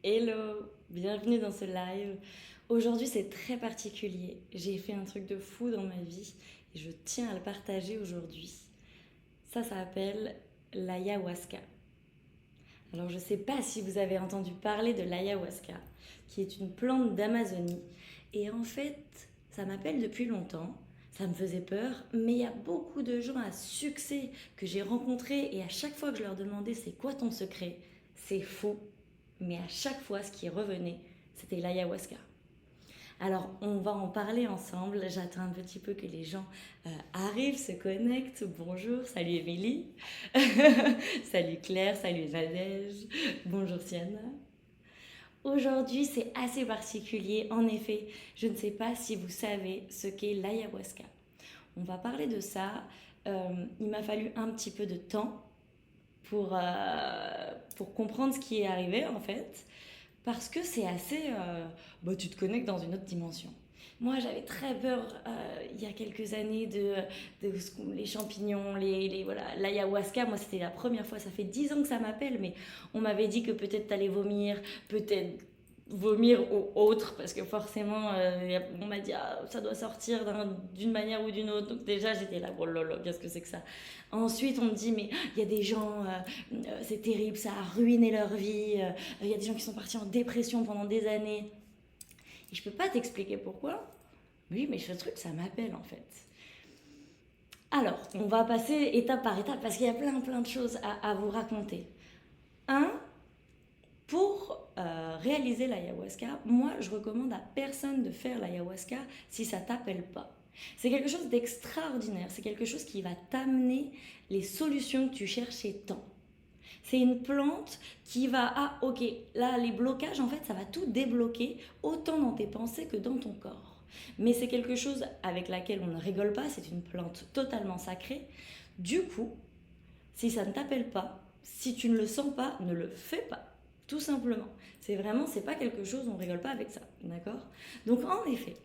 Hello, bienvenue dans ce live. Aujourd'hui c'est très particulier. J'ai fait un truc de fou dans ma vie et je tiens à le partager aujourd'hui. Ça s'appelle l'ayahuasca. Alors je ne sais pas si vous avez entendu parler de l'ayahuasca, qui est une plante d'Amazonie. Et en fait, ça m'appelle depuis longtemps. Ça me faisait peur, mais il y a beaucoup de gens à succès que j'ai rencontrés et à chaque fois que je leur demandais c'est quoi ton secret, c'est faux. Mais à chaque fois, ce qui revenait, c'était l'ayahuasca. Alors, on va en parler ensemble. J'attends un petit peu que les gens arrivent, se connectent. Bonjour, salut Émilie. Salut Claire, salut Nadège. Bonjour Sienna. Aujourd'hui, c'est assez particulier. En effet, je ne sais pas si vous savez ce qu'est l'ayahuasca. On va parler de ça. Il m'a fallu un petit peu de temps pour comprendre ce qui est arrivé en fait. Parce que c'est assez... tu te connectes dans une autre dimension. Moi, j'avais très peur il y a quelques années de les champignons, voilà, l'ayahuasca. Moi, c'était la première fois. Ça fait 10 ans que ça m'appelle, mais on m'avait dit que peut-être t'allais vomir, peut-être vomir ou autre, parce que forcément, on m'a dit ah, ça doit sortir d'une manière ou d'une autre. Donc déjà, j'étais là, oh là là, qu'est-ce que c'est que ça. Ensuite, on me dit, mais il y a des gens, c'est terrible, ça a ruiné leur vie. Il y a des gens qui sont partis en dépression pendant des années. Et je peux pas t'expliquer pourquoi. Oui, mais ce truc, ça m'appelle en fait. Alors, on va passer étape par étape parce qu'il y a plein de choses à vous raconter. Un, pour réaliser l'ayahuasca, moi, je recommande à personne de faire l'ayahuasca si ça t'appelle pas. C'est quelque chose d'extraordinaire, c'est quelque chose qui va t'amener les solutions que tu cherchais tant. C'est une plante qui va, ah ok, là les blocages, en fait, ça va tout débloquer, autant dans tes pensées que dans ton corps. Mais c'est quelque chose avec laquelle on ne rigole pas, c'est une plante totalement sacrée. Du coup, si ça ne t'appelle pas, si tu ne le sens pas, ne le fais pas. Tout simplement. C'est pas quelque chose, on ne rigole pas avec ça. D'accord. Donc en effet,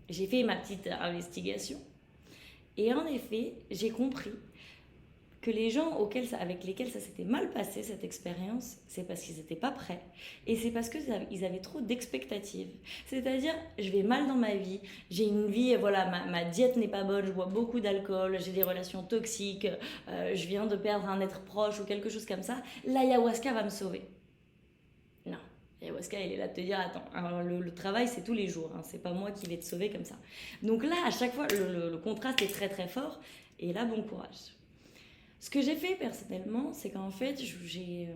j'ai fait ma petite investigation. Et en effet, j'ai compris que les gens avec lesquels ça s'était mal passé, cette expérience, c'est parce qu'ils n'étaient pas prêts. Et c'est parce qu'ils avaient trop d'expectatives. C'est-à-dire, je vais mal dans ma vie, j'ai une vie, voilà, ma diète n'est pas bonne, je bois beaucoup d'alcool, j'ai des relations toxiques, je viens de perdre un être proche ou quelque chose comme ça. L'ayahuasca va me sauver. Non. L'ayahuasca, il est là de te dire, attends, alors le travail, c'est tous les jours, hein, c'est pas moi qui vais te sauver comme ça. Donc là, à chaque fois, le contraste est très fort, et là, bon courage. Ce que j'ai fait personnellement, c'est qu'en fait, j'ai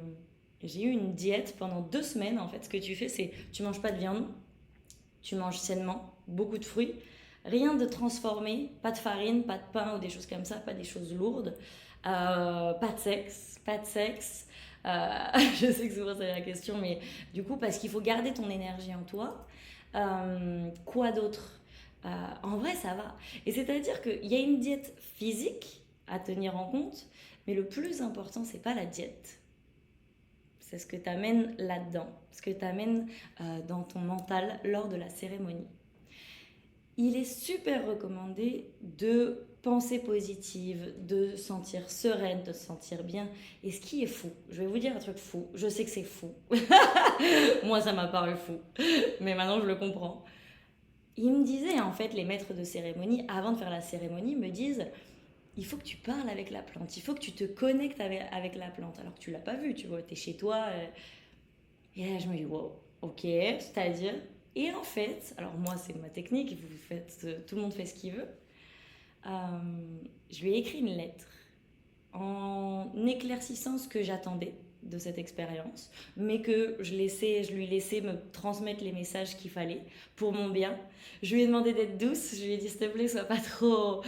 eu une diète pendant 2 semaines. En fait, ce que tu fais, c'est tu manges pas de viande, tu manges sainement, beaucoup de fruits, rien de transformé, pas de farine, pas de pain ou des choses comme ça, pas des choses lourdes, pas de sexe, pas de sexe. Je sais que souvent c'est la question, mais du coup, parce qu'il faut garder ton énergie en toi. Quoi d'autre? En vrai, ça va. Et c'est-à-dire qu'il y a une diète physique à tenir en compte, mais le plus important, c'est pas la diète. C'est ce que tu amènes là-dedans, ce que tu amènes dans ton mental lors de la cérémonie. Il est super recommandé de penser positive, de se sentir sereine, de se sentir bien. Et ce qui est fou, je vais vous dire un truc fou, je sais que c'est fou. Moi, ça m'a paru fou, mais maintenant je le comprends. Ils me disaient, en fait, les maîtres de cérémonie, avant de faire la cérémonie, me disent il faut que tu parles avec la plante, il faut que tu te connectes avec la plante. Alors que tu l'as pas vue, tu vois, tu es chez toi. Et là, je me dis, wow, ok, c'est-à-dire. Et en fait, alors moi, c'est ma technique, vous faites, tout le monde fait ce qu'il veut. Euh, je lui ai écrit une lettre en éclaircissant ce que j'attendais de cette expérience, mais que je lui laissais me transmettre les messages qu'il fallait pour mon bien. Je lui ai demandé d'être douce, je lui ai dit s'il te plaît, sois pas trop,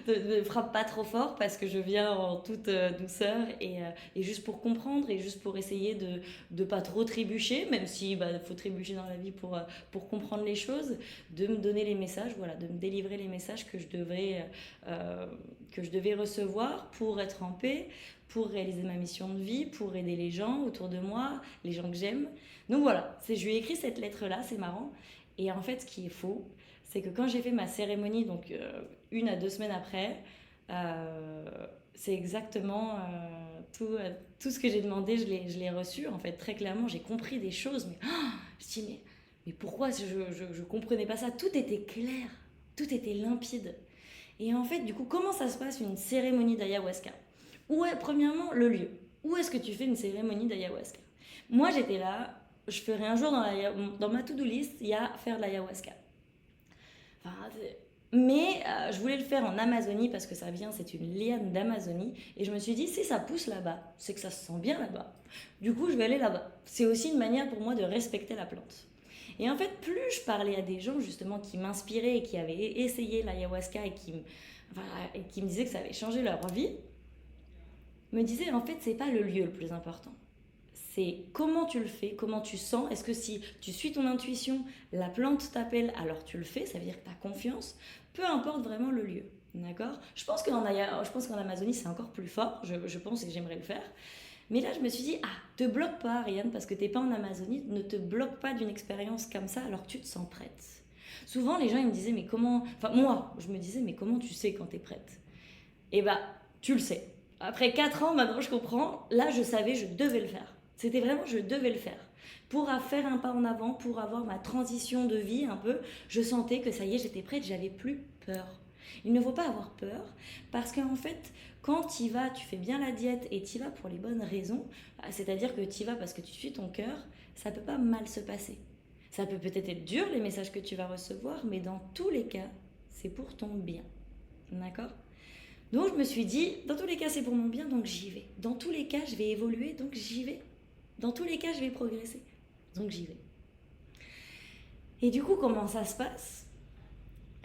ne frappe pas trop fort parce que je viens en toute douceur et juste pour comprendre et juste pour essayer de pas trop trébucher, même si faut trébucher dans la vie pour comprendre les choses, de me donner les messages, voilà, de me délivrer les messages que je devais recevoir pour être en paix, pour réaliser ma mission de vie, pour aider les gens autour de moi, les gens que j'aime. Donc voilà, je lui ai écrit cette lettre-là, c'est marrant. Et en fait, ce qui est faux, c'est que quand j'ai fait ma cérémonie, donc 1 à 2 semaines après, Euh, c'est exactement tout ce que j'ai demandé, je l'ai reçu. En fait, très clairement, j'ai compris des choses. Mais je dis, mais pourquoi je comprenais pas ça? Tout était clair, tout était limpide. Et en fait, du coup, comment ça se passe une cérémonie d'ayahuasca? Où est, premièrement, le lieu? Où est-ce que tu fais une cérémonie d'ayahuasca? Moi, j'étais là, je ferai un jour dans ma to-do list, il y a faire de l'ayahuasca. Enfin, mais je voulais le faire en Amazonie parce que ça vient, c'est une liane d'Amazonie. Et je me suis dit, si ça pousse là-bas, c'est que ça se sent bien là-bas. Du coup, je vais aller là-bas. C'est aussi une manière pour moi de respecter la plante. Et en fait, plus je parlais à des gens justement qui m'inspiraient et qui avaient essayé l'ayahuasca et qui me disaient que ça avait changé leur vie, me disaient en fait, c'est pas le lieu le plus important. C'est comment tu le fais, comment tu sens. Est-ce que si tu suis ton intuition, la plante t'appelle, alors tu le fais, ça veut dire que tu as confiance. Peu importe vraiment le lieu. D'accord. Je pense qu'en Amazonie, c'est encore plus fort. Je pense et j'aimerais le faire. Mais là, je me suis dit, te bloque pas, Ariane, parce que t'es pas en Amazonie, ne te bloque pas d'une expérience comme ça alors que tu te sens prête. Souvent, les gens, ils me disaient, mais comment. Enfin, moi, je me disais, mais comment tu sais quand t'es prête? Eh bah, tu le sais. Après 4 ans, maintenant, je comprends. Là, je savais, je devais le faire. C'était vraiment, je devais le faire. Pour faire un pas en avant, pour avoir ma transition de vie un peu, je sentais que ça y est, j'étais prête, j'avais plus peur. Il ne faut pas avoir peur parce qu'en fait, quand tu y vas, tu fais bien la diète et tu y vas pour les bonnes raisons, c'est-à-dire que tu y vas parce que tu suis ton cœur, ça peut pas mal se passer. Ça peut peut-être être dur les messages que tu vas recevoir, mais dans tous les cas, c'est pour ton bien. D'accord? Donc je me suis dit, dans tous les cas, c'est pour mon bien, donc j'y vais. Dans tous les cas, je vais évoluer, donc j'y vais. Dans tous les cas, je vais progresser, donc j'y vais. Et du coup, comment ça se passe?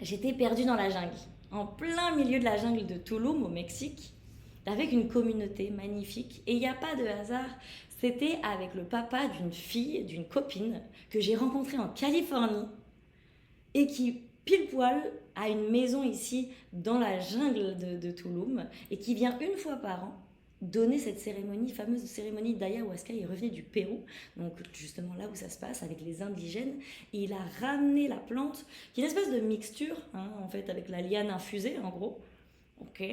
J'étais perdue dans la jungle, en plein milieu de la jungle de Tulum, au Mexique, avec une communauté magnifique. Et il n'y a pas de hasard, c'était avec le papa d'une fille, d'une copine, que j'ai rencontrée en Californie, et qui, pile poil, a une maison ici, dans la jungle de Tulum, et qui vient une fois par an donner cette cérémonie, fameuse cérémonie d'ayahuasca. Il revenait du Pérou, donc justement là où ça se passe avec les indigènes, et il a ramené la plante, qui est une espèce de mixture, en fait, avec la liane infusée, en gros. Ok.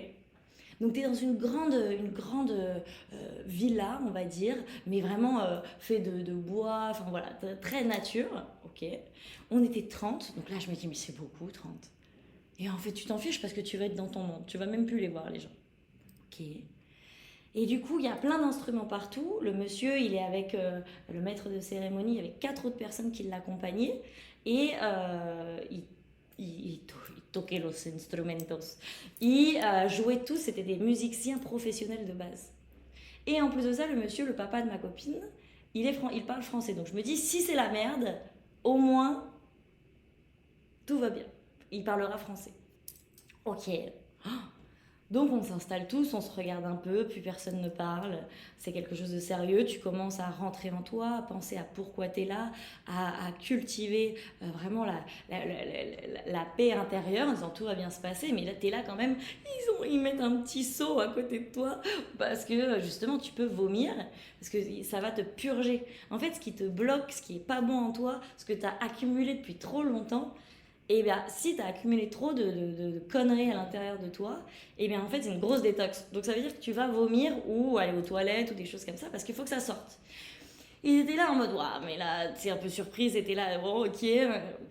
Donc tu es dans une grande villa, on va dire, mais vraiment fait de bois, enfin voilà, très nature. Ok. On était 30, donc là je me dis, mais c'est beaucoup, 30. Et en fait, tu t'en fiches parce que tu vas être dans ton monde, tu vas même plus les voir, les gens. Ok. Et du coup, il y a plein d'instruments partout. Le monsieur, il est avec le maître de cérémonie, avec 4 autres personnes qui l'accompagnaient. Et il toquait los instrumentos. Ils jouaient tous, c'était des musiciens professionnels de base. Et en plus de ça, le monsieur, le papa de ma copine, il parle français. Donc je me dis, si c'est la merde, au moins, tout va bien. Il parlera français. Ok. Donc on s'installe tous, on se regarde un peu, puis personne ne parle. C'est quelque chose de sérieux. Tu commences à rentrer en toi, à penser à pourquoi tu es là, à cultiver vraiment la paix intérieure en disant tout va bien se passer. Mais là, tu es là quand même. Ils mettent un petit seau à côté de toi parce que justement tu peux vomir, parce que ça va te purger. En fait, ce qui te bloque, ce qui est pas bon en toi, ce que tu as accumulé depuis trop longtemps, et bien, si tu as accumulé trop de conneries à l'intérieur de toi, et bien en fait, c'est une grosse détox. Donc ça veut dire que tu vas vomir ou aller aux toilettes ou des choses comme ça parce qu'il faut que ça sorte. Ils étaient là en mode, waouh, mais là, c'est un peu surprise, c'était là, bon, ok,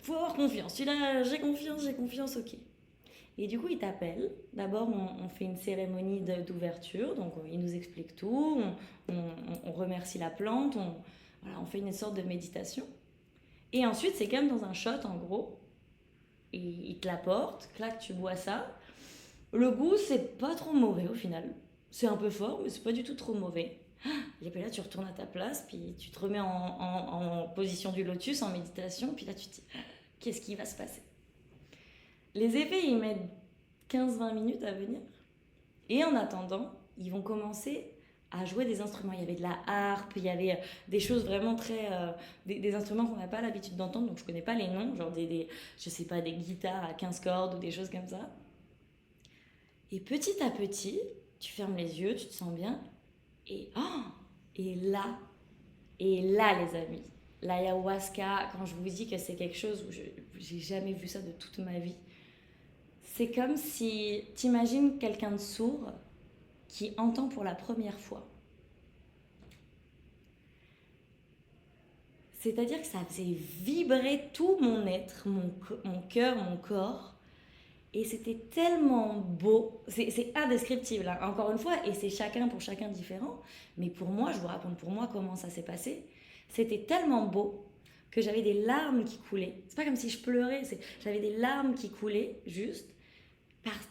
faut avoir confiance. Tu là, j'ai confiance, ok. Et du coup, ils t'appellent. D'abord, on fait une cérémonie d'ouverture, donc ils nous expliquent tout, on remercie la plante, voilà, on fait une sorte de méditation. Et ensuite, c'est comme dans un shot, en gros. Il te l'apporte, clac, tu bois ça. Le goût, c'est pas trop mauvais au final. C'est un peu fort, mais c'est pas du tout trop mauvais. Et puis là, tu retournes à ta place, puis tu te remets en position du lotus, en méditation, puis là, tu te dis, qu'est-ce qui va se passer? Les effets, ils mettent 15-20 minutes à venir. Et en attendant, ils vont commencer à jouer des instruments. Il y avait de la harpe, il y avait des choses vraiment très... des instruments qu'on n'a pas l'habitude d'entendre, donc je connais pas les noms, genre je sais pas, des guitares à 15 cordes ou des choses comme ça. Et petit à petit, tu fermes les yeux, tu te sens bien, et et là, les amis, l'ayahuasca, quand je vous dis que c'est quelque chose où j'ai jamais vu ça de toute ma vie, C'est comme si t'imagines quelqu'un de sourd qui entend pour la première fois. C'est-à-dire que ça faisait vibrer tout mon être, mon cœur, mon corps. Et c'était tellement beau. C'est indescriptible, hein, encore une fois, et c'est chacun pour chacun différent. Mais pour moi, je vous raconte pour moi comment ça s'est passé. C'était tellement beau que j'avais des larmes qui coulaient. C'est pas comme si je pleurais, j'avais des larmes qui coulaient, juste.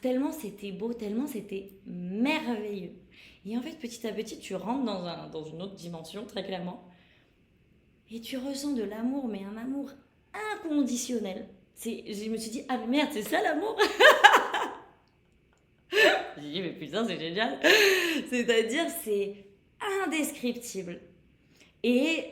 Tellement c'était beau, tellement c'était merveilleux. Et en fait, petit à petit, tu rentres dans une autre dimension, très clairement. Et tu ressens de l'amour, mais un amour inconditionnel. Je me suis dit, ah mais merde, c'est ça l'amour. J'ai dit, mais putain, c'est génial. C'est-à-dire, c'est indescriptible. Et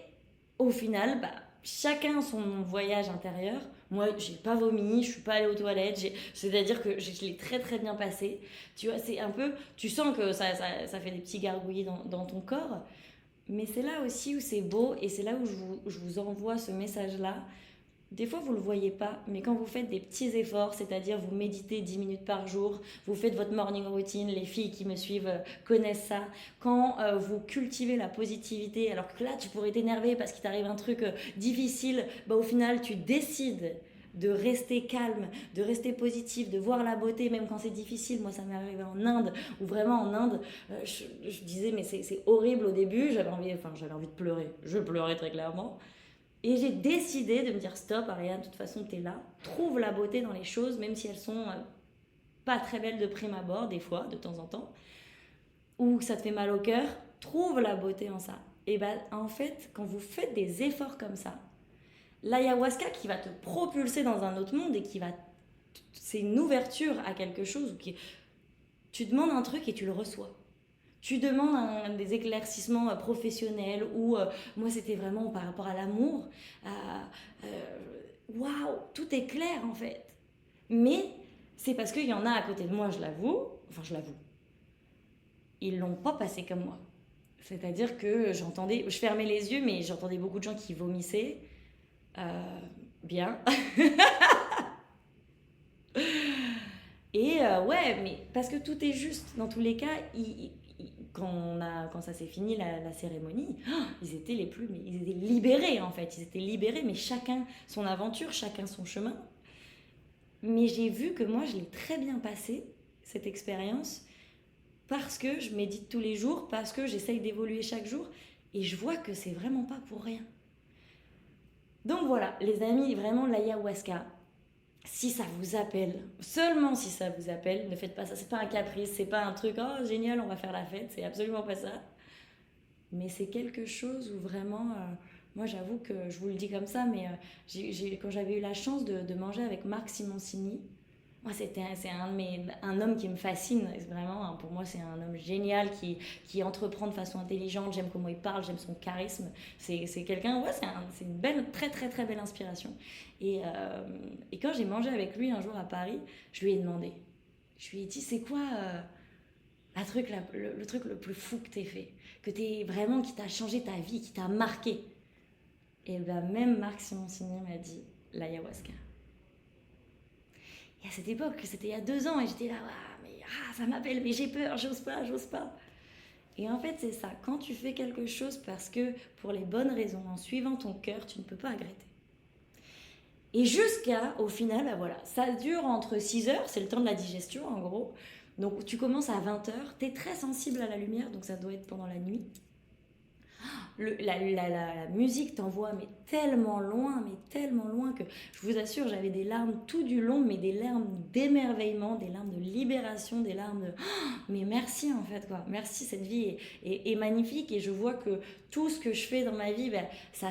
au final, bah, chacun son voyage intérieur. Moi, j'ai pas vomi, je suis pas allée aux toilettes. C'est-à-dire que je l'ai très très bien passé. Tu vois, c'est un peu. Tu sens que ça fait des petits gargouillis dans ton corps. Mais c'est là aussi où c'est beau et c'est là où je vous envoie ce message-là. Des fois, vous ne le voyez pas, mais quand vous faites des petits efforts, c'est-à-dire vous méditez 10 minutes par jour, vous faites votre morning routine, les filles qui me suivent connaissent ça, quand vous cultivez la positivité, alors que là, tu pourrais t'énerver parce qu'il t'arrive un truc difficile, bah, au final, tu décides de rester calme, de rester positif, de voir la beauté même quand c'est difficile. Moi, ça m'est arrivé en Inde, où vraiment en Inde, je disais mais c'est horrible au début, j'avais envie de pleurer, je pleurais très clairement. Et j'ai décidé de me dire stop Ariane, de toute façon t'es là, trouve la beauté dans les choses, même si elles sont pas très belles de prime abord, des fois, de temps en temps, ou que ça te fait mal au cœur, trouve la beauté en ça. Et ben en fait, quand vous faites des efforts comme ça, l'ayahuasca qui va te propulser dans un autre monde et qui va... C'est une ouverture à quelque chose, tu demandes un truc et tu le reçois. Tu demandes des éclaircissements professionnels ou moi c'était vraiment par rapport à l'amour. Waouh, tout est clair en fait. Mais c'est parce qu'il y en a à côté de moi, je l'avoue, ils l'ont pas passé comme moi. C'est-à-dire que je fermais les yeux, mais j'entendais beaucoup de gens qui vomissaient. Bien. Et ouais, mais parce que tout est juste. Dans tous les cas, quand ça s'est fini la cérémonie, ils étaient ils étaient libérés en fait. Ils étaient libérés, mais chacun son aventure, chacun son chemin. Mais j'ai vu que moi, je l'ai très bien passé, cette expérience, parce que je médite tous les jours, parce que j'essaye d'évoluer chaque jour, et je vois que c'est vraiment pas pour rien. Donc voilà, les amis, vraiment l'ayahuasca, si ça vous appelle, seulement si ça vous appelle, ne faites pas ça. C'est pas un caprice, c'est pas un truc, oh génial, on va faire la fête, c'est absolument pas ça. Mais c'est quelque chose où vraiment, moi j'avoue que je vous le dis comme ça, mais quand j'avais eu la chance de manger avec Marc Simoncini, moi c'est un homme qui me fascine, vraiment, hein, pour moi c'est un homme génial qui entreprend de façon intelligente, j'aime comment il parle, j'aime son charisme, c'est quelqu'un, ouais, c'est une belle, très très très belle inspiration. Et quand j'ai mangé avec lui un jour à Paris, je lui ai demandé, je lui ai dit c'est quoi le truc le plus fou que t'aies fait, qui t'a changé ta vie, qui t'a marqué. Et ben même Marc Simoncini m'a dit l'ayahuasca. Et à cette époque, c'était il y a 2 ans, et j'étais là, ça m'appelle, mais j'ai peur, j'ose pas. Et en fait, c'est ça, quand tu fais quelque chose parce que pour les bonnes raisons, en suivant ton cœur, tu ne peux pas regretter. Et au final, bah voilà, ça dure entre 6 heures, c'est le temps de la digestion en gros. Donc tu commences à 20 heures, tu es très sensible à la lumière, donc ça doit être pendant la nuit. La musique t'envoie mais tellement loin que je vous assure, j'avais des larmes tout du long, mais des larmes d'émerveillement, des larmes de libération, des larmes de mais merci en fait quoi, merci, cette vie est magnifique et je vois que tout ce que je fais dans ma vie, ben, ça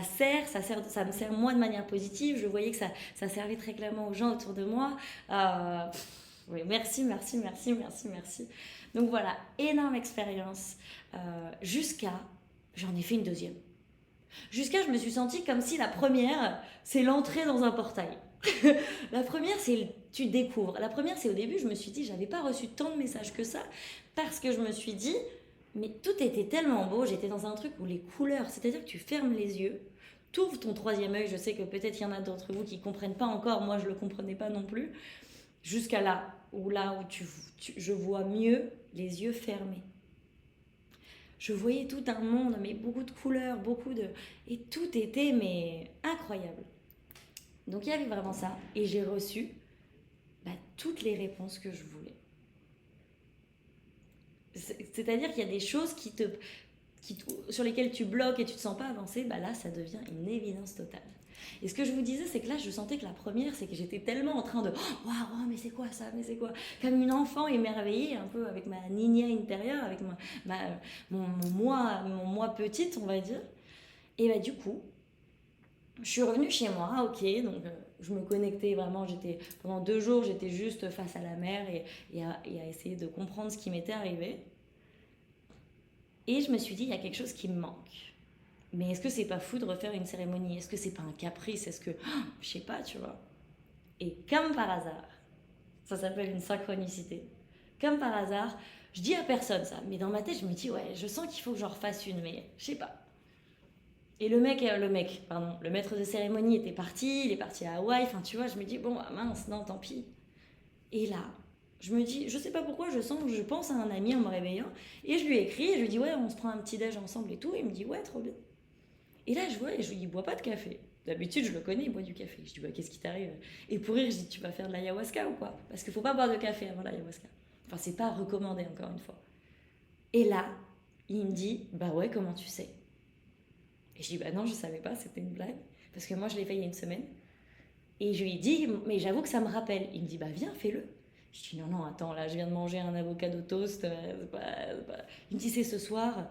me sert moi de manière positive. Je voyais que ça servait très clairement aux gens autour de moi. Oui, merci. Donc voilà, énorme expérience j'en ai fait une deuxième. Je me suis sentie comme si la première, c'est l'entrée dans un portail. La première, tu découvres. La première, c'est au début, je me suis dit, j'avais pas reçu tant de messages que ça, parce que je me suis dit, mais tout était tellement beau, j'étais dans un truc où les couleurs, c'est-à-dire que tu fermes les yeux, tu ouvres ton troisième œil, je sais que peut-être il y en a d'entre vous qui comprennent pas encore, moi je le comprenais pas non plus, jusqu'à là. où je vois mieux les yeux fermés. Je voyais tout un monde, mais beaucoup de couleurs, et tout était mais incroyable. Donc il y avait vraiment ça, et j'ai reçu toutes les réponses que je voulais. C'est-à-dire qu'il y a des choses sur lesquelles tu bloques et tu te sens pas avancer, là ça devient une évidence totale. Et ce que je vous disais, c'est que là je sentais que la première, c'est que j'étais tellement en train de waouh, mais c'est quoi ça, mais c'est quoi, comme une enfant émerveillée, un peu avec ma niña intérieure, avec mon moi petite, on va dire. Et du coup, je suis revenue chez moi, ok, donc je me connectais vraiment, pendant 2 jours, j'étais juste face à la mer et à essayer de comprendre ce qui m'était arrivé. Et je me suis dit, il y a quelque chose qui me manque. Mais est-ce que c'est pas fou de refaire une cérémonie? Est-ce que c'est pas un caprice? Est-ce que... je sais pas, tu vois. Et comme par hasard, ça s'appelle une synchronicité. Comme par hasard, je dis à personne ça, mais dans ma tête, je me dis, ouais, je sens qu'il faut que j'en refasse une, mais je sais pas. Et le maître de cérémonie était parti, il est parti à Hawaï, enfin tu vois, je me dis, bon, mince, non, tant pis. Et là, je me dis, je sais pas pourquoi, je pense à un ami en me réveillant, et je lui écris, et je lui dis, ouais, on se prend un petit déj ensemble et tout, et il me dit, ouais, trop bien. Et là, je vois, et je lui dis, bois pas de café. D'habitude, je le connais, il boit du café. Je dis, qu'est-ce qui t'arrive? Et pour rire, je dis, tu vas faire de l'ayahuasca ou quoi? Parce qu'il faut pas boire de café avant l'ayahuasca. Enfin, c'est pas recommandé, encore une fois. Et là, il me dit, ouais, comment tu sais? Et je dis, non, je savais pas, c'était une blague. Parce que moi, je l'ai fait il y a une semaine. Et je lui ai dit, mais j'avoue que ça me rappelle. Il me dit, viens, fais-le. Je dis, non, attends, là, je viens de manger un avocado toast. Il me dit, c'est ce soir.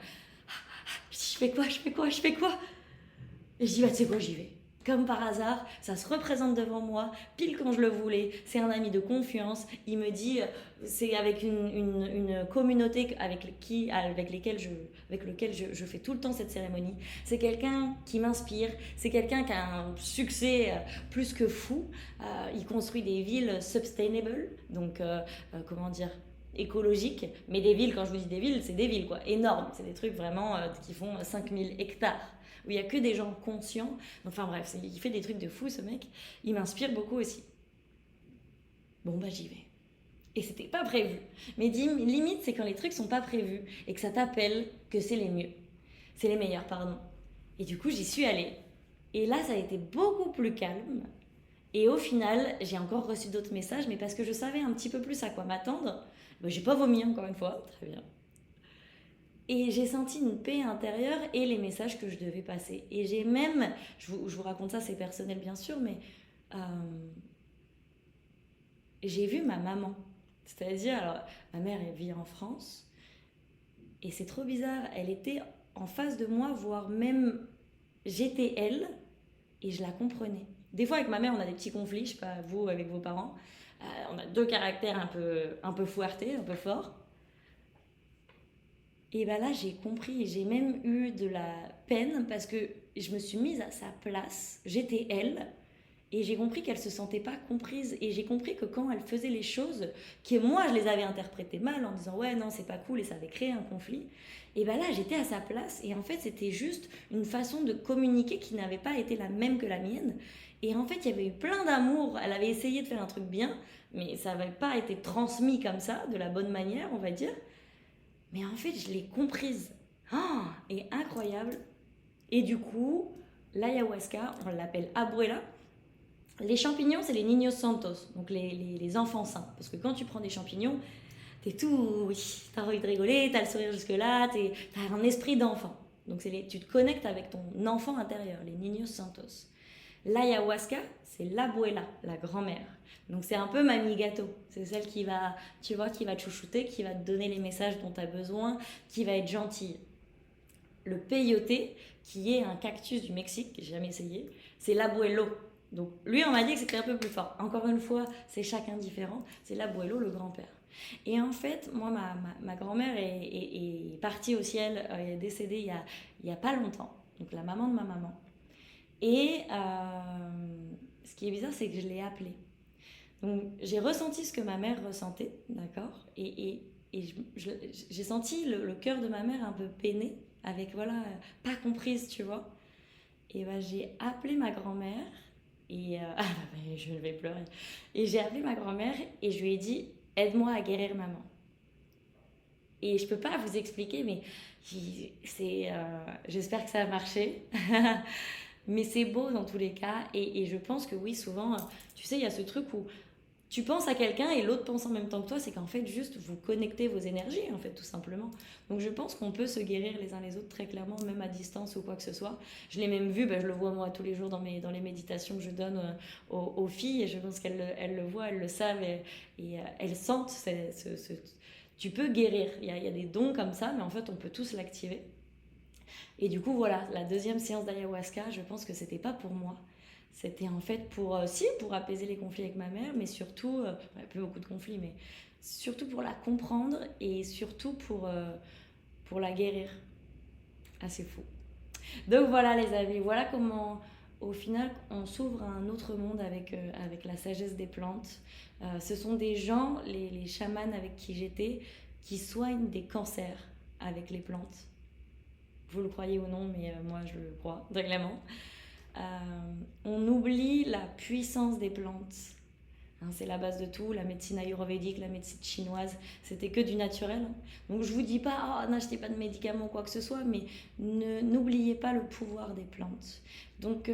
Je dis, je fais quoi? Et je dis, tu sais quoi, j'y vais. Comme par hasard, ça se représente devant moi, pile quand je le voulais. C'est un ami de confiance. Il me dit, c'est avec une communauté avec lequel je fais tout le temps cette cérémonie. C'est quelqu'un qui m'inspire. C'est quelqu'un qui a un succès plus que fou. Il construit des villes sustainable, donc comment dire, écologiques. Mais des villes, quand je vous dis des villes, c'est des villes quoi, énormes. C'est des trucs vraiment qui font 5000 hectares où il n'y a que des gens conscients. Enfin bref, il fait des trucs de fou ce mec. Il m'inspire beaucoup aussi. Bon j'y vais. Et c'était pas prévu. Mais limite, c'est quand les trucs sont pas prévus et que ça t'appelle que c'est les mieux. C'est les meilleurs, pardon. Et du coup, j'y suis allée. Et là, ça a été beaucoup plus calme. Et au final, j'ai encore reçu d'autres messages, mais parce que je savais un petit peu plus à quoi m'attendre, j'ai pas vomi encore une fois, très bien. Et j'ai senti une paix intérieure et les messages que je devais passer. Et j'ai même, je vous raconte ça, c'est personnel bien sûr, mais j'ai vu ma maman. C'est-à-dire, alors, ma mère, elle vit en France. Et c'est trop bizarre, elle était en face de moi, voire même j'étais elle, et je la comprenais. Des fois, avec ma mère, on a des petits conflits, je sais pas, vous, avec vos parents. On a 2 caractères un peu fouettés, un peu forts. Et là, j'ai compris et j'ai même eu de la peine parce que je me suis mise à sa place. J'étais elle et j'ai compris qu'elle se sentait pas comprise. Et j'ai compris que quand elle faisait les choses, que moi, je les avais interprétées mal en disant ouais, non, c'est pas cool et ça avait créé un conflit. Et là, j'étais à sa place et en fait, c'était juste une façon de communiquer qui n'avait pas été la même que la mienne. Et en fait, il y avait eu plein d'amour. Elle avait essayé de faire un truc bien, mais ça n'avait pas été transmis comme ça, de la bonne manière, on va dire. Mais en fait, je l'ai comprise. Et incroyable. Et du coup, l'ayahuasca, on l'appelle abuela. Les champignons, c'est les niños santos, donc les enfants saints. Parce que quand tu prends des champignons, t'es tout... Oui, t'as envie de rigoler, t'as le sourire jusque-là, t'as un esprit d'enfant. Donc tu te connectes avec ton enfant intérieur, les niños santos. L'ayahuasca, c'est l'abuela, la grand-mère. Donc c'est un peu mamie gâteau. C'est celle qui va, tu vois, qui va te chouchouter, qui va te donner les messages dont tu as besoin, qui va être gentille. Le peyote, qui est un cactus du Mexique, que j'ai jamais essayé, c'est l'abuelo. Donc lui, on m'a dit que c'était un peu plus fort. Encore une fois, c'est chacun différent. C'est l'abuelo, le grand-père. Et en fait, moi, ma grand-mère est partie au ciel, elle est décédée il y a pas longtemps. Donc la maman de ma maman. Et ce qui est bizarre, c'est que je l'ai appelée. Donc j'ai ressenti ce que ma mère ressentait, d'accord, et j'ai senti le cœur de ma mère un peu peiné, avec voilà, pas comprise, tu vois. Et j'ai appelé ma grand-mère, et je vais pleurer. Et j'ai appelé ma grand-mère et je lui ai dit, aide-moi à guérir maman. Et je peux pas vous expliquer, mais j'espère que ça a marché. Mais c'est beau dans tous les cas. Et je pense que oui, souvent, tu sais, il y a ce truc où tu penses à quelqu'un et l'autre pense en même temps que toi. C'est qu'en fait, juste, vous connectez vos énergies, en fait, tout simplement. Donc je pense qu'on peut se guérir les uns les autres très clairement, même à distance ou quoi que ce soit. Je l'ai même vu, je le vois moi tous les jours dans les méditations que je donne aux filles. Et je pense qu'elles le voient, elles le savent et elles sentent tu peux guérir. Il y a des dons comme ça, mais en fait, on peut tous l'activer. Et du coup, voilà, la deuxième séance d'ayahuasca, je pense que c'était pas pour moi. C'était en fait pour apaiser les conflits avec ma mère, mais surtout, plus beaucoup de conflits, mais surtout pour la comprendre et surtout pour la guérir. Ah, c'est fou. Donc voilà les amis, voilà comment au final on s'ouvre à un autre monde avec la sagesse des plantes. Ce sont des gens, les chamans avec qui j'étais, qui soignent des cancers avec les plantes. Vous le croyez ou non, mais moi je le crois, très clairement. On oublie la puissance des plantes. Hein, c'est la base de tout, la médecine ayurvédique, la médecine chinoise, c'était que du naturel. Donc je vous dis pas, oh, n'achetez pas de médicaments ou quoi que ce soit, mais n'oubliez pas le pouvoir des plantes. Donc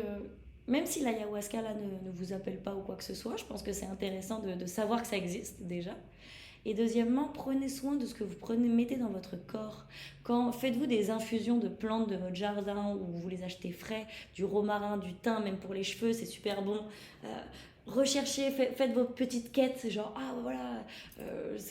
même si l'ayahuasca là ne vous appelle pas ou quoi que ce soit, je pense que c'est intéressant de savoir que ça existe déjà. Et deuxièmement, prenez soin de ce que vous mettez dans votre corps. Faites-vous des infusions de plantes de votre jardin ou vous les achetez frais, du romarin, du thym, même pour les cheveux, c'est super bon. Recherchez, faites vos petites quêtes, genre voilà,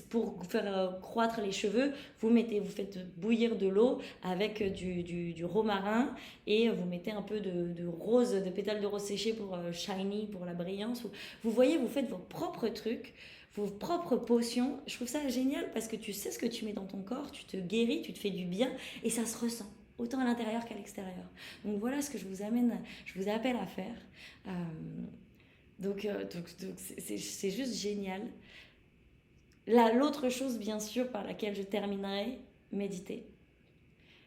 pour faire croître les cheveux, vous faites bouillir de l'eau avec du romarin et vous mettez un peu de rose, de pétales de rose séchés pour shiny, pour la brillance. Vous voyez, vous faites vos propres trucs, vos propres potions. Je trouve ça génial parce que tu sais ce que tu mets dans ton corps, tu te guéris, tu te fais du bien et ça se ressent autant à l'intérieur qu'à l'extérieur. Donc voilà ce que je vous appelle à faire. Donc c'est juste génial. L'autre chose, bien sûr, par laquelle je terminerai, méditer.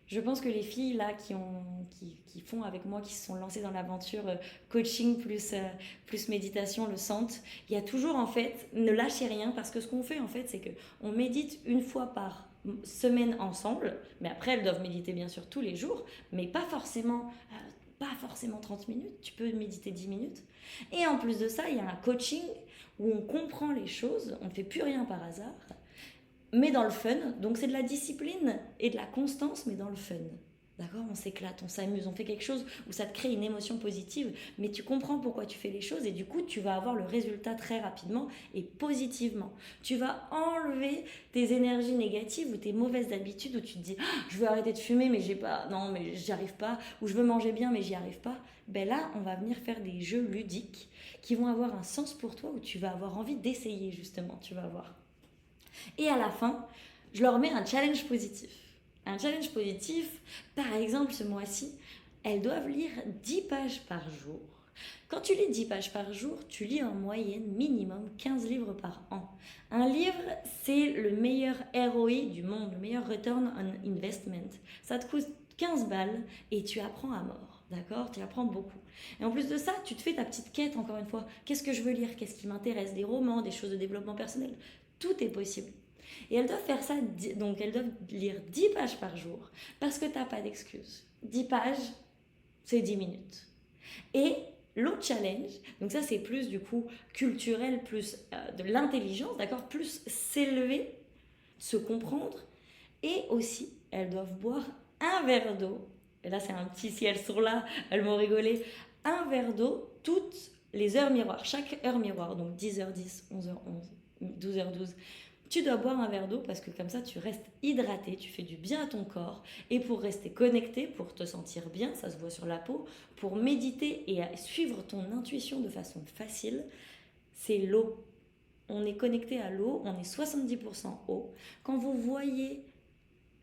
Je pense que les filles là qui font avec moi, qui se sont lancées dans l'aventure coaching plus méditation le sentent. Il y a toujours en fait, ne lâchez rien parce que ce qu'on fait en fait, c'est qu'on médite une fois par semaine ensemble, mais après elles doivent méditer bien sûr tous les jours, mais pas forcément 30 minutes, tu peux méditer 10 minutes. Et en plus de ça, il y a un coaching où on comprend les choses, on ne fait plus rien par hasard, mais dans le fun. Donc c'est de la discipline et de la constance, mais dans le fun. D'accord? On s'éclate, on s'amuse, on fait quelque chose où ça te crée une émotion positive, mais tu comprends pourquoi tu fais les choses et du coup tu vas avoir le résultat très rapidement et positivement. Tu vas enlever tes énergies négatives ou tes mauvaises habitudes où tu te dis je veux arrêter de fumer mais mais j'y arrive pas, ou je veux manger bien mais j'y arrive pas. Ben là on va venir faire des jeux ludiques qui vont avoir un sens pour toi, où tu vas avoir envie d'essayer justement, tu vas voir. Et à la fin, je leur mets un challenge positif. Un challenge positif, par exemple ce mois-ci, elles doivent lire 10 pages par jour. Quand tu lis 10 pages par jour, tu lis en moyenne minimum 15 livres par an. Un livre, c'est le meilleur ROI du monde, le meilleur Return on Investment. Ça te coûte 15 balles et tu apprends à mort. D'accord? Tu apprends beaucoup. Et en plus de ça, tu te fais ta petite quête, encore une fois. Qu'est-ce que je veux lire? Qu'est-ce qui m'intéresse? Des romans, des choses de développement personnel. Tout est possible. Et elles doivent faire ça, donc elles doivent lire 10 pages par jour, parce que tu n'as pas d'excuse. 10 pages, c'est 10 minutes. Et l'autre challenge, donc ça c'est plus du coup culturel, plus de l'intelligence, d'accord, plus s'élever, se comprendre, et aussi elles doivent boire un verre d'eau. Et là c'est un petit, si elles sont là, elles m'ont rigolé, un verre d'eau toutes les heures miroirs, chaque heure miroir, donc 10h10, 11h11, 12h12. Tu dois boire un verre d'eau parce que comme ça tu restes hydraté, tu fais du bien à ton corps. Et pour rester connecté, pour te sentir bien, ça se voit sur la peau, pour méditer et suivre ton intuition de façon facile, c'est l'eau. On est connecté à l'eau, on est 70% eau. Quand vous voyez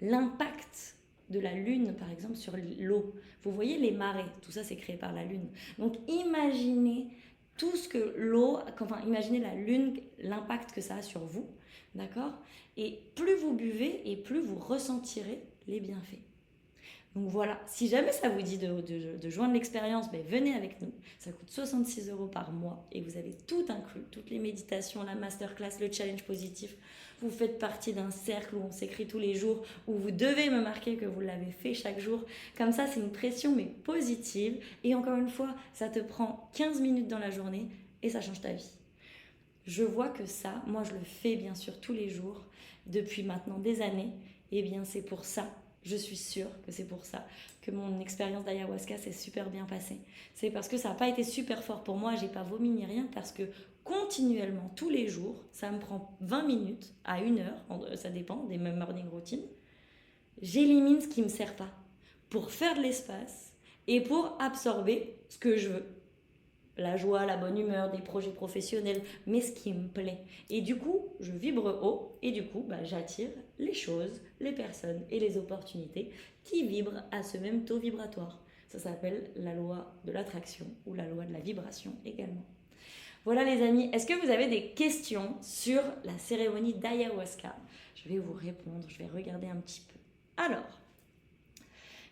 l'impact de la lune par exemple sur l'eau, vous voyez les marées, tout ça c'est créé par la lune. Donc imaginez tout ce que l'eau, imaginez la lune, l'impact que ça a sur vous. D'accord? Et plus vous buvez et plus vous ressentirez les bienfaits. Donc voilà, si jamais ça vous dit de joindre l'expérience, ben venez avec nous. Ça coûte 66 € par mois et vous avez tout inclus, toutes les méditations, la masterclass, le challenge positif. Vous faites partie d'un cercle où on s'écrit tous les jours, où vous devez me marquer que vous l'avez fait chaque jour. Comme ça, c'est une pression mais positive. Et encore une fois, ça te prend 15 minutes dans la journée et ça change ta vie. Je vois que ça, moi je le fais bien sûr tous les jours, depuis maintenant des années. Et bien c'est pour ça, je suis sûre que c'est pour ça que mon expérience d'ayahuasca s'est super bien passée. C'est parce que ça n'a pas été super fort pour moi, j'ai pas vomi ni rien, parce que continuellement, tous les jours, ça me prend 20 minutes à 1 heure, ça dépend des mêmes morning routines, j'élimine ce qui ne me sert pas pour faire de l'espace et pour absorber ce que je veux. La joie, la bonne humeur, des projets professionnels, mais ce qui me plaît. Et du coup, je vibre haut et du coup, j'attire les choses, les personnes et les opportunités qui vibrent à ce même taux vibratoire. Ça s'appelle la loi de l'attraction ou la loi de la vibration également. Voilà les amis, est-ce que vous avez des questions sur la cérémonie d'ayahuasca? Je vais vous répondre, je vais regarder un petit peu. Alors,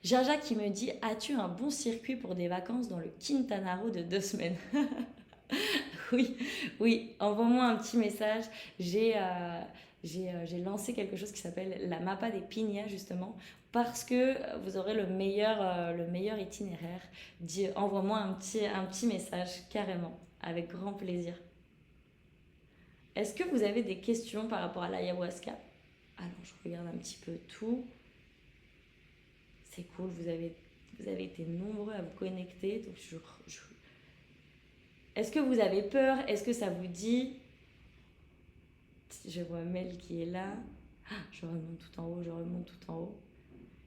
Jaja qui me dit, as-tu un bon circuit pour des vacances dans le Quintana Roo de 2 semaines? Oui, oui, envoie-moi un petit message. J'ai lancé quelque chose qui s'appelle la Mappa des Piñas justement parce que vous aurez le meilleur itinéraire. Envoie-moi un petit message carrément, avec grand plaisir. Est-ce que vous avez des questions par rapport à l'ayahuasca? Alors, je regarde un petit peu tout. C'est cool, vous avez été nombreux à vous connecter. Donc Est-ce que vous avez peur? Est-ce que ça vous dit? Je vois Mel qui est là. Ah, je remonte tout en haut, je remonte tout en haut.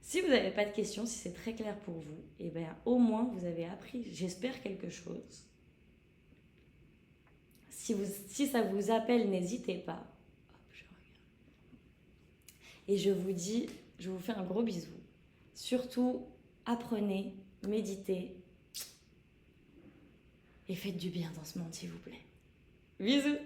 Si vous n'avez pas de questions, si c'est très clair pour vous, eh bien, au moins vous avez appris, j'espère, quelque chose. Si ça vous appelle, n'hésitez pas. Hop, je regarde. Et je vous dis, je vous fais un gros bisou. Surtout, apprenez, méditez et faites du bien dans ce monde, s'il vous plaît. Bisous!